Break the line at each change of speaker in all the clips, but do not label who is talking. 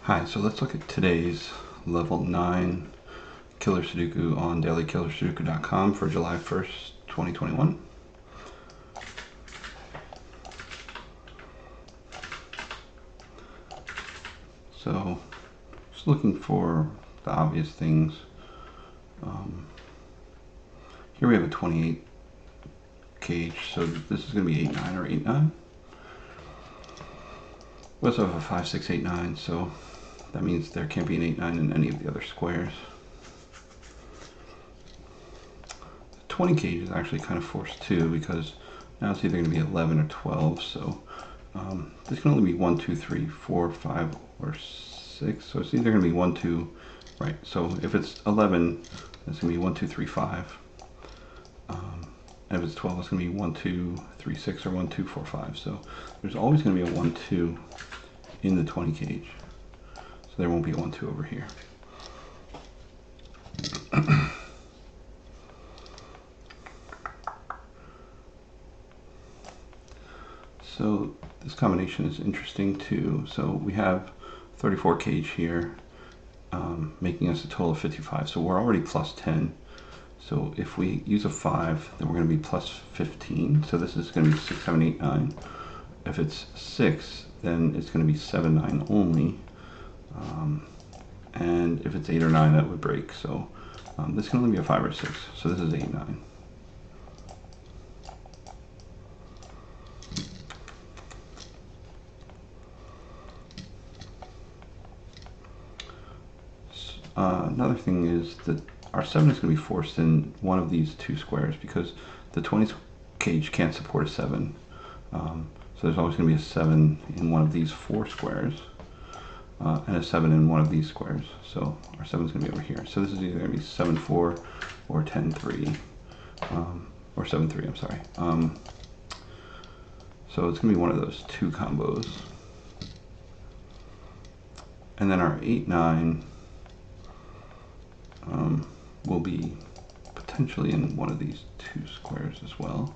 Hi, so let's look at today's level 9 Killer Sudoku on dailykillersudoku.com for July 1st, 2021. So, just looking for the obvious things. Here we have a 28 cage, so this is going to be 8-9 or 8-9. We also have a 5-6, 8-9, so that means there can't be an 8-9 in any of the other squares. The 20 cage is actually kind of forced too, because now it's either going to be 11 or 12, so this can only be 1, 2, 3, 4, 5, or 6, so it's either going to be 1, 2, right, so if it's 11, it's going to be 1, 2, 3, 5. And if it's 12, it's going to be 1, 2, 3, 6, or 1, 2, 4, 5. So there's always going to be a 1, 2 in the 20 cage. So there won't be a 1, 2 over here. So this combination is interesting too. So we have 34 cage here, making us a total of 55. So we're already plus 10. So if we use a 5, then we're going to be plus 15. So this is going to be 6, 7, 8, 9. If it's 6, then it's going to be 7, 9 only. And if it's 8 or 9, that would break. So this can only be a 5 or 6. So this is 8, 9. Another thing is that our 7 is going to be forced in one of these two squares because the 20 cage can't support a 7. So there's always going to be a 7 in one of these 4 squares and a 7 in one of these squares. So our 7 is going to be over here. So this is either going to be 7, 4 or 10, 3. Or 7, 3, I'm sorry. So it's going to be one of those two combos. And then our 8, 9 will be potentially in one of these two squares as well.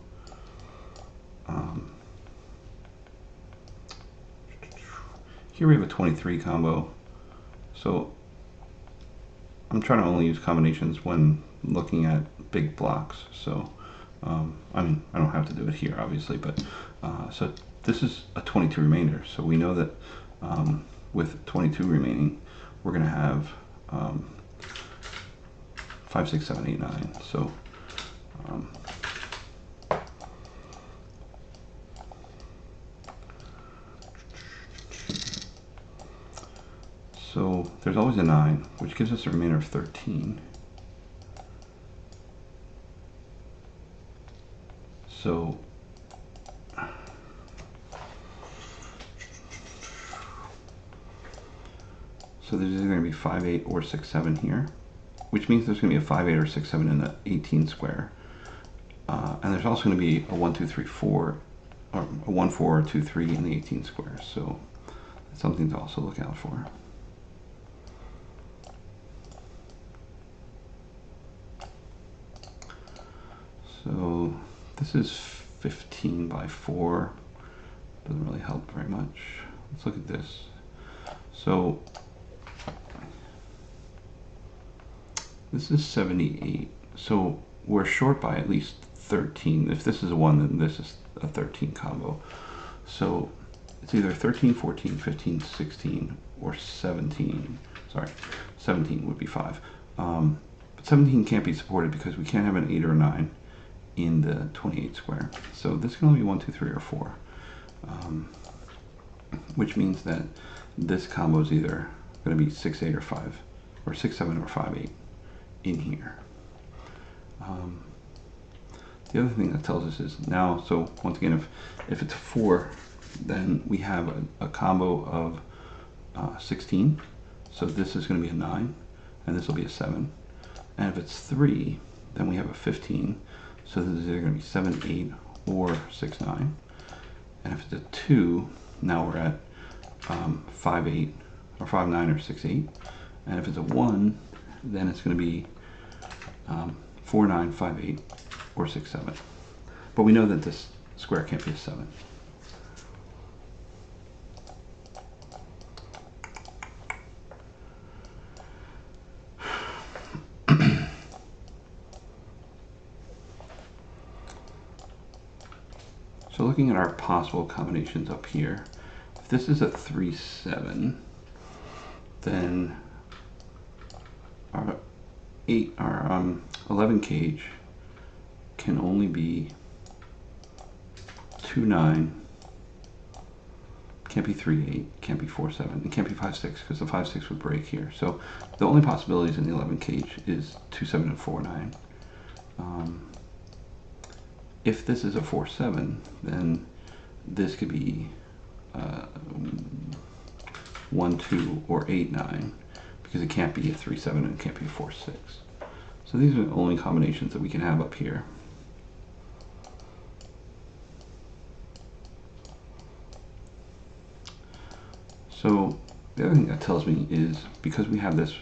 Here we have a 23 combo. So I'm trying to only use combinations when looking at big blocks. So I mean, I don't have to do it here obviously, but so this is a 22 remainder. So we know that with 22 remaining, we're going to have 5, 6, 7, 8, 9. So there's always a 9, which gives us a remainder of 13. So there's either going to be 5, 8 or 6, 7 here, which means there's going to be a 5, 8 or 6, 7 in the 18 square. And there's also going to be a 1, 2, 3, 4, or a 1, 4, or 2, 3 in the 18 square. So that's something to also look out for. So this is 15 by 4. Doesn't really help very much. Let's look at this. So this is 78. So we're short by at least 13. If this is a 1, then this is a 13 combo. So it's either 13, 14, 15, 16, or 17. Sorry, 17 would be 5. But 17 can't be supported because we can't have an 8 or a 9 in the 28 square. So this can only be 1, 2, 3, or 4. Which means that this combo is either going to be 6, 8, or 5, or 6, 7, or 5, 8 in here. The other thing that tells us is now, so once again, if it's 4, then we have a combo of 16. So this is going to be a 9, and this will be a 7. And if it's 3, then we have a 15. So this is either going to be 7, 8, or 6, 9. And if it's a 2, now we're at 5, 8, or 5, 9, or 6, 8. And if it's a 1, then it's going to be 4, 9, 5, 8, or 6, 7. But we know that this square can't be a 7. looking at our possible combinations up here, if this is a 3-7, then our 11 cage can only be 2-9, can't be 3-8, can't be 4-7, it can't be 5-6 because the 5-6 would break here. So the only possibilities in the 11 cage is 2-7 and 4-9. If this is a 4-7, then this could be 1-2 or 8-9 because it can't be a 3-7 and it can't be a 4-6. So these are the only combinations that we can have up here. So the other thing that tells me is because we have this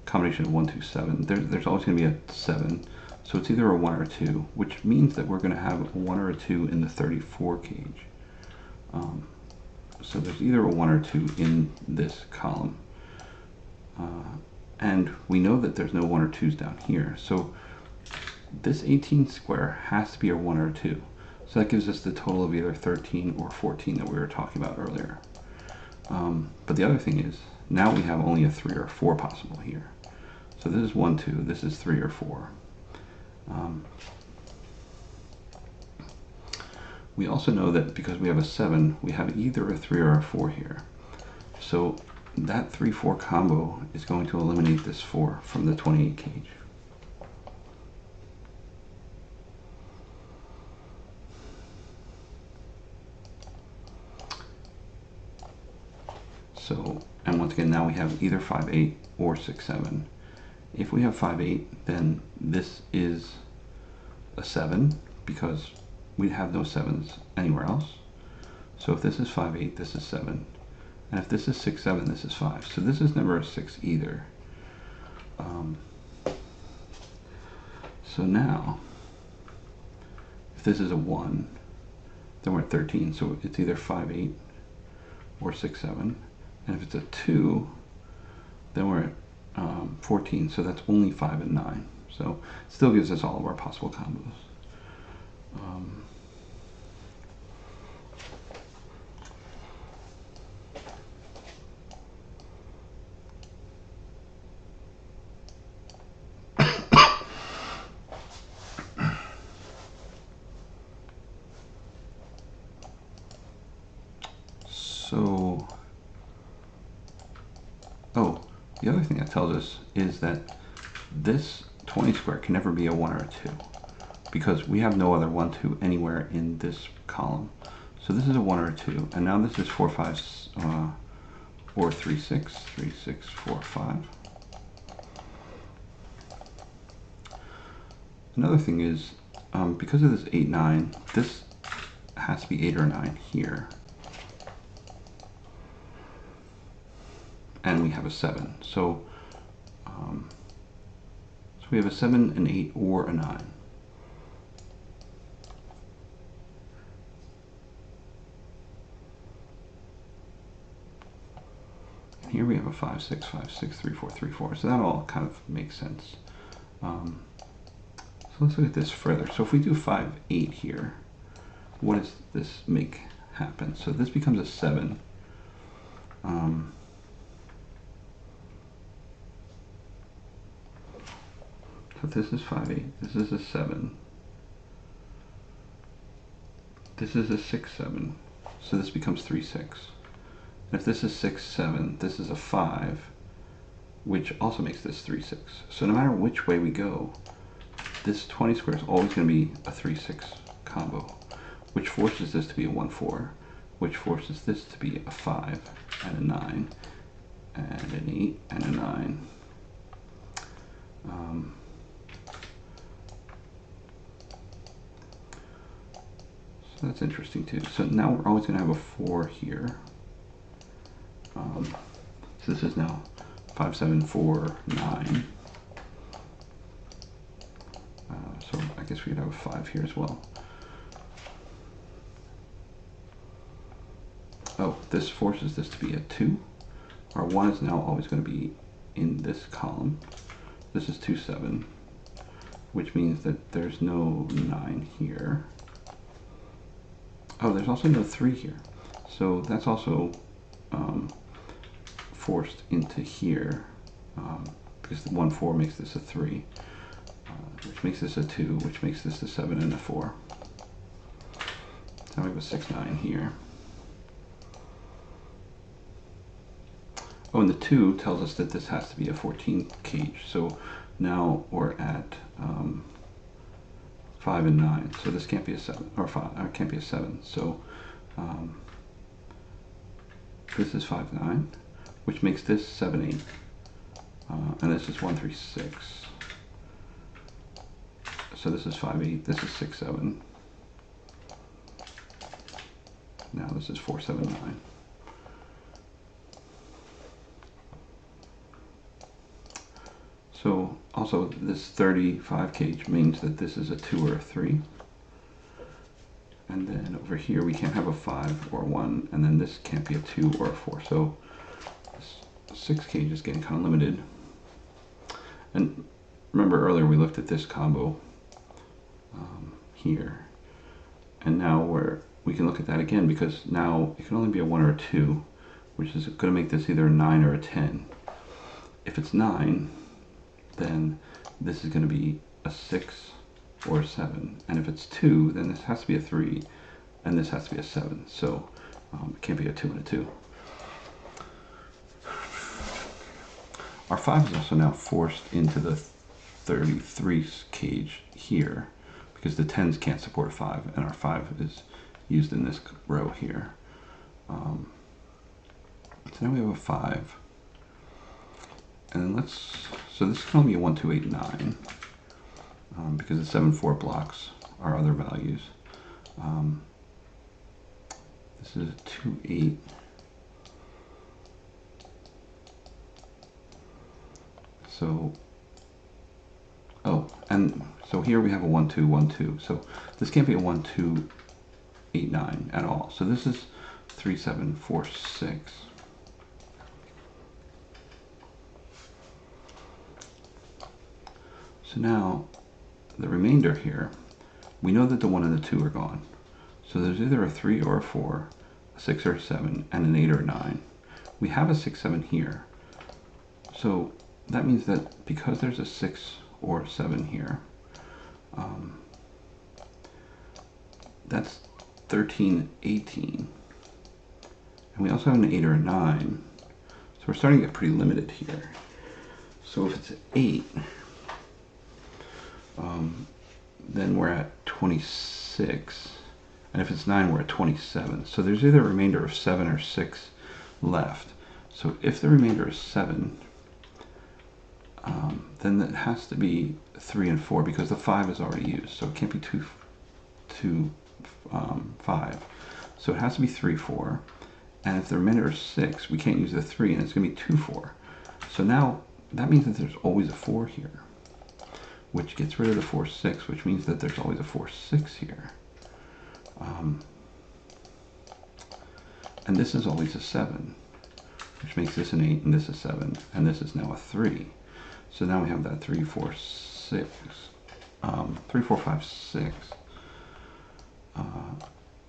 combination of 1, 2, 7, there's always going to be a 7. So it's either a 1 or a 2, which means that we're going to have a 1 or a 2 in the 34 cage. So there's either a 1 or 2 in this column. And we know that there's no 1 or 2s down here. So this 18 square has to be a 1 or a 2. So that gives us the total of either 13 or 14 that we were talking about earlier. But the other thing is, now we have only a 3 or a 4 possible here. So this is 1, 2, this is 3 or 4. We also know that because we have a 7, we have either a 3 or a 4 here. So that 3-4 combo is going to eliminate this 4 from the 28 cage. So, and once again, now we have either 5-8 or 6-7. If we have 5-8, then this is a 7 because we have no 7s anywhere else. So if this is 5-8, this is 7. And if this is 6-7, this is 5. So this is never a 6 either. So now, if this is a 1, then we're at 13. So it's either 5-8 or 6-7. And if it's a 2, then we're at 14, so that's only 5 and 9. So it still gives us all of our possible combos. So, oh, the other thing that tells us is that this 20 square can never be a 1 or a 2 because we have no other 1, 2 anywhere in this column. So this is a 1 or a 2, and now this is 4, 5, or 3, 6, 3, 6, 4, 5. Another thing is, because of this 8, 9, this has to be 8 or 9 here. And we have a 7. So, so we have a 7, an 8, or a 9. And here we have a 5, 6, 5, 6, 3, 4, 3, 4. So that all kind of makes sense. So let's look at this further. So if we do 5, 8 here, what does this make happen? So this becomes a 7. So if this is 5, 8, this is a 7. This is a 6, 7. So this becomes 3, 6. And if this is 6, 7, this is a 5, which also makes this 3, 6. So no matter which way we go, this 20 square is always going to be a 3, 6 combo, which forces this to be a 1, 4, which forces this to be a 5 and a 9 and an 8 and a 9. So that's interesting too. So now we're always going to have a 4 here. So this is now 5, 7, 4, 9. So I guess we could have a 5 here as well. Oh, this forces this to be a 2. Our 1 is now always going to be in this column. This is 2, 7, which means that there's no 9 here. Oh, there's also no 3 here. So that's also forced into here because the 1, 4 makes this a 3, which makes this a 2, which makes this a 7 and a 4. So we have a 6, 9 here. Oh, and the 2 tells us that this has to be a 14 cage. So now we're at 5 and 9. So this can't be a 7, or 5, it can't be a 7. So this is 5, 9, which makes this 7, 8. And this is 1, 3, 6. So this is 5, 8. This is 6, 7. Now this is 4, 7, 9. So also this 35 cage means that this is a 2 or a 3. And then over here we can't have a 5 or a 1, and then this can't be a 2 or a 4. So this 6 cage is getting kind of limited. And remember earlier we looked at this combo here. And now we can look at that again, because now it can only be a 1 or a 2, which is going to make this either a 9 or a 10. If it's 9, then this is going to be a 6 or a 7. And if it's 2, then this has to be a 3, and this has to be a 7. So it can't be a 2 and a 2. Our 5 is also now forced into the 33 cage here, because the 10s can't support a 5, and our 5 is used in this row here. So now we have a 5. And then so this can only be a 1, 2, 8, 9, because the 7, 4 blocks our other values. This is a 2, 8. So, oh, and so here we have a 1, 2, 1, 2. So this can't be a 1, 2, 8, 9 at all. So this is 3, 7, 4, 6. So now the remainder here, we know that the 1 and the 2 are gone. So there's either a 3 or a 4, a 6 or a 7, and an 8 or a 9. We have a 6, 7 here. So that means that because there's a 6 or 7 here, that's 13, 18. And we also have an 8 or a 9. So we're starting to get pretty limited here. So if it's 8, then we're at 26. And if it's 9, we're at 27. So there's either a remainder of 7 or 6 left. So if the remainder is 7, then it has to be 3 and 4, because the 5 is already used. So it can't be 2, 5. So it has to be 3, 4. And if the remainder is 6, we can't use the 3, and it's going to be 2, 4. So now that means that there's always a 4 here, which gets rid of the 4, 6, which means that there's always a 4, 6 here. And this is always a 7, which makes this an 8, and this is 7, and this is now a 3. So now we have that 3, 4, 6, 3, 4, 5, 6,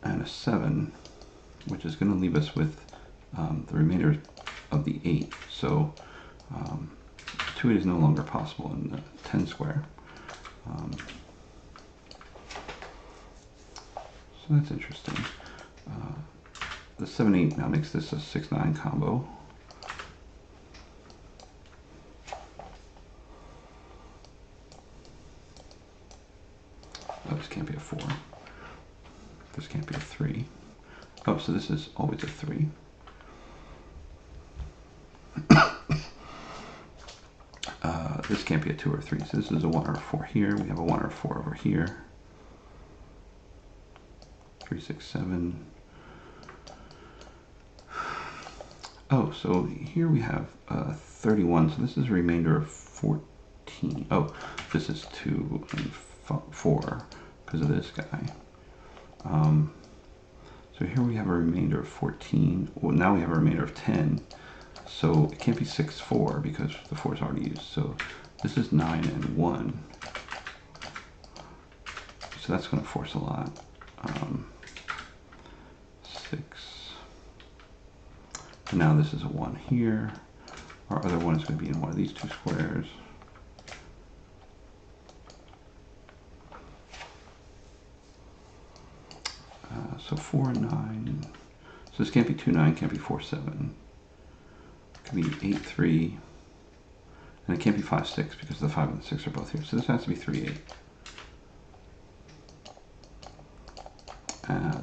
and a 7, which is going to leave us with the remainder of the 8. So 2, 8 is no longer possible in the 10 square. So that's interesting. The 7, 8 now makes this a 6, 9 combo. Oh, this can't be a 4. This can't be a 3. Oh, so this is always a 3. This can't be a 2 or a 3. So this is a 1 or a 4 here. We have a 1 or a 4 over here. 3, 6, 7. Oh, so here we have 31. So this is a remainder of 14. Oh, this is 2 and 4 because of this guy. So here we have a remainder of 14. Well, now we have a remainder of 10. So it can't be 6, 4 because the 4 is already used. So this is 9 and 1. So that's going to force a lot. 6. And now this is a 1 here. Our other one is going to be in one of these two squares. So 4 and 9. So this can't be 2, 9, can't be 4, 7. It could be 8, 3. And it can't be 5, 6 because the 5 and the 6 are both here. So this has to be 3, 8.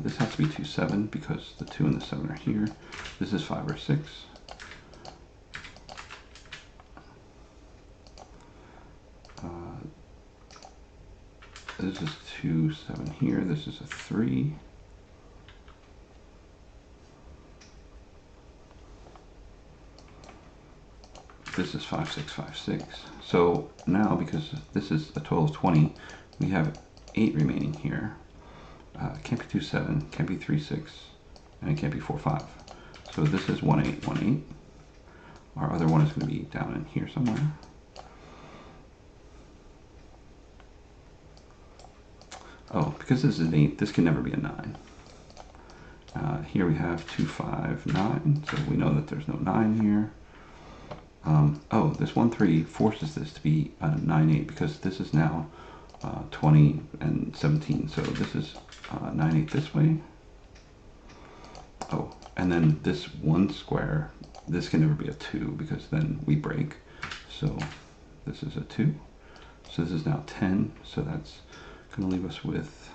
This has to be 2, 7 because the 2 and the 7 are here. This is 5 or 6. This is 2, 7 here. This is a 3. This is 5, 6, 5, 6. So now, because this is a total of 20, we have 8 remaining here. It can't be 2, 7, can't be 3, 6, and it can't be 4, 5. So this is 1, 8, 1, 8. Our other one is going to be down in here somewhere. Oh, because this is an 8, this can never be a 9. Here we have 2, 5, 9, so we know that there's no 9 here. Oh, this 1, 3 forces this to be a 9, 8 because this is now 20 and 17. So this is 9, 8 this way. Oh, and then this 1 square, this can never be a 2 because then we break. So this is a 2. So this is now 10. So that's going to leave us with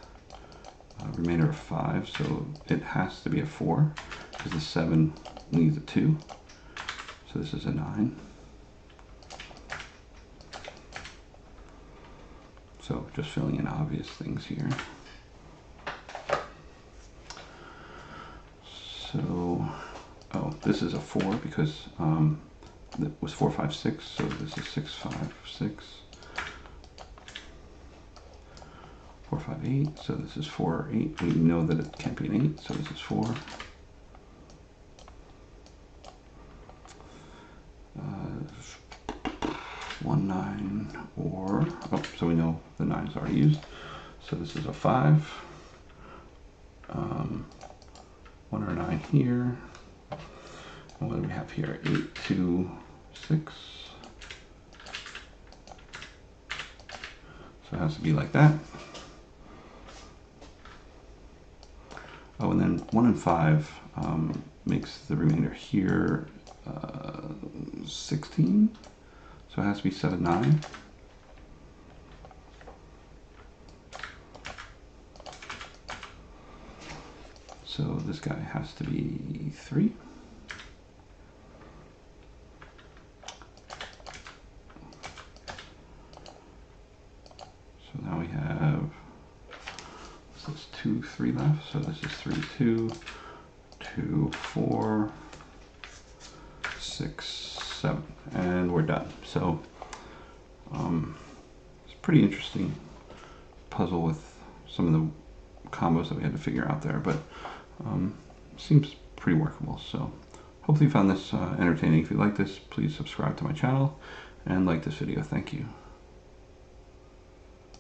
a remainder of 5. So it has to be a 4 because the 7 needs a 2. So this is a 9. So just filling in obvious things here. So, oh, this is a 4 because it was 4, 5, 6. So this is 6, 5, 6. 4, 5, 8. So this is 4, 8. We know that it can't be an 8. So this is 4. 1, 9, or, oh, so we know the 9 is already used. So this is a 5. 1 or 9 here. And what do we have here? 8, 2, 6. So it has to be like that. Oh, and then 1 and 5 makes the remainder here 16. So it has to be 7, 9. So this guy has to be 3. So now we have, this is 2, 3 left. So this is 3, 2, 2, 4, 6, 7, and we're done. So it's a pretty interesting puzzle with some of the combos that we had to figure out there, but seems pretty workable. So hopefully you found this entertaining. If you like this, please subscribe to my channel and like this video. Thank you.